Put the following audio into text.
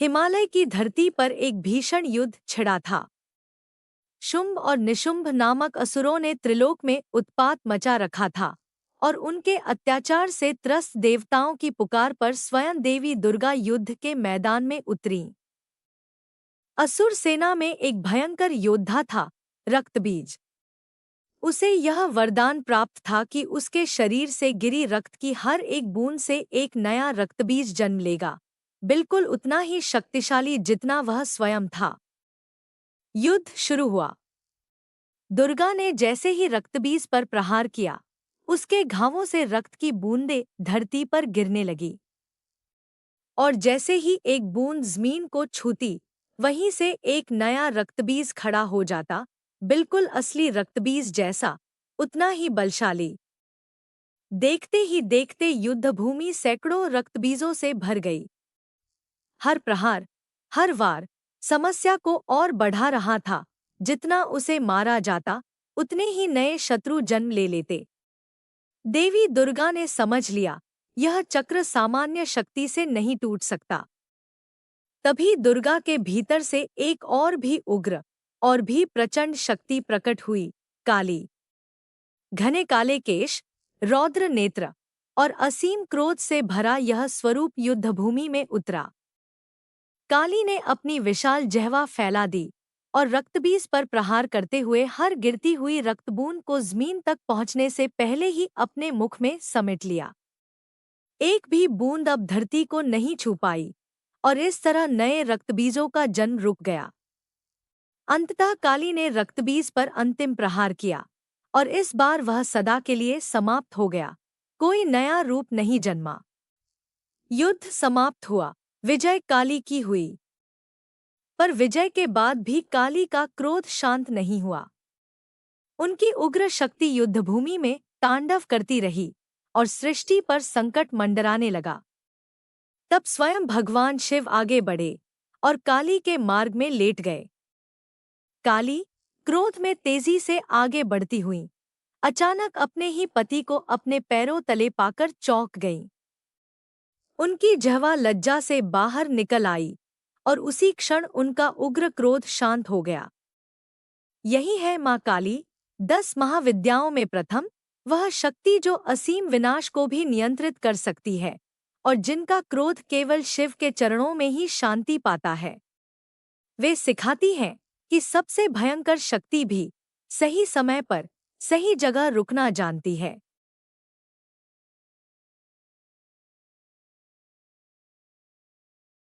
हिमालय की धरती पर एक भीषण युद्ध छिड़ा था। शुंभ और निशुंभ नामक असुरों ने त्रिलोक में उत्पात मचा रखा था और उनके अत्याचार से त्रस्त देवताओं की पुकार पर स्वयं देवी दुर्गा युद्ध के मैदान में उतरीं। असुर सेना में एक भयंकर योद्धा था, रक्तबीज। उसे यह वरदान प्राप्त था कि उसके शरीर से गिरी रक्त की हर एक बूंद से एक नया रक्तबीज जन्म लेगा, बिल्कुल उतना ही शक्तिशाली जितना वह स्वयं था। युद्ध शुरू हुआ। दुर्गा ने जैसे ही रक्तबीज पर प्रहार किया, उसके घावों से रक्त की बूंदें धरती पर गिरने लगी। और जैसे ही एक बूंद जमीन को छूती, वहीं से एक नया रक्तबीज खड़ा हो जाता, बिल्कुल असली रक्तबीज जैसा, उतना ही बलशाली। देखते ही देखते युद्धभूमि सैकड़ों रक्तबीजों से भर गई। हर प्रहार, हर वार समस्या को और बढ़ा रहा था। जितना उसे मारा जाता, उतने ही नए शत्रु जन्म ले लेते। देवी दुर्गा ने समझ लिया, यह चक्र सामान्य शक्ति से नहीं टूट सकता। तभी दुर्गा के भीतर से एक और भी उग्र और भी प्रचंड शक्ति प्रकट हुई, काली। घने काले केश, रौद्र नेत्र और असीम क्रोध से भरा यह स्वरूप युद्धभूमि में उतरा। काली ने अपनी विशाल जिह्वा फैला दी और रक्तबीज पर प्रहार करते हुए हर गिरती हुई रक्तबूंद को जमीन तक पहुंचने से पहले ही अपने मुख में समेट लिया। एक भी बूंद अब धरती को नहीं छू पाई और इस तरह नए रक्तबीजों का जन्म रुक गया। अंततः काली ने रक्तबीज पर अंतिम प्रहार किया और इस बार वह सदा के लिए समाप्त हो गया। कोई नया रूप नहीं जन्मा। युद्ध समाप्त हुआ, विजय काली की हुई। पर विजय के बाद भी काली का क्रोध शांत नहीं हुआ। उनकी उग्र शक्ति युद्धभूमि में तांडव करती रही और सृष्टि पर संकट मंडराने लगा। तब स्वयं भगवान शिव आगे बढ़े और काली के मार्ग में लेट गए। काली, क्रोध में तेजी से आगे बढ़ती हुई, अचानक अपने ही पति को अपने पैरों तले पाकर चौंक गईं। उनकी जिह्वा लज्जा से बाहर निकल आई और उसी क्षण उनका उग्र क्रोध शांत हो गया। यही है माँ काली, 10 महाविद्याओं में प्रथम, वह शक्ति जो असीम विनाश को भी नियंत्रित कर सकती है और जिनका क्रोध केवल शिव के चरणों में ही शांति पाता है। वे सिखाती हैं कि सबसे भयंकर शक्ति भी सही समय पर सही जगह रुकना जानती है।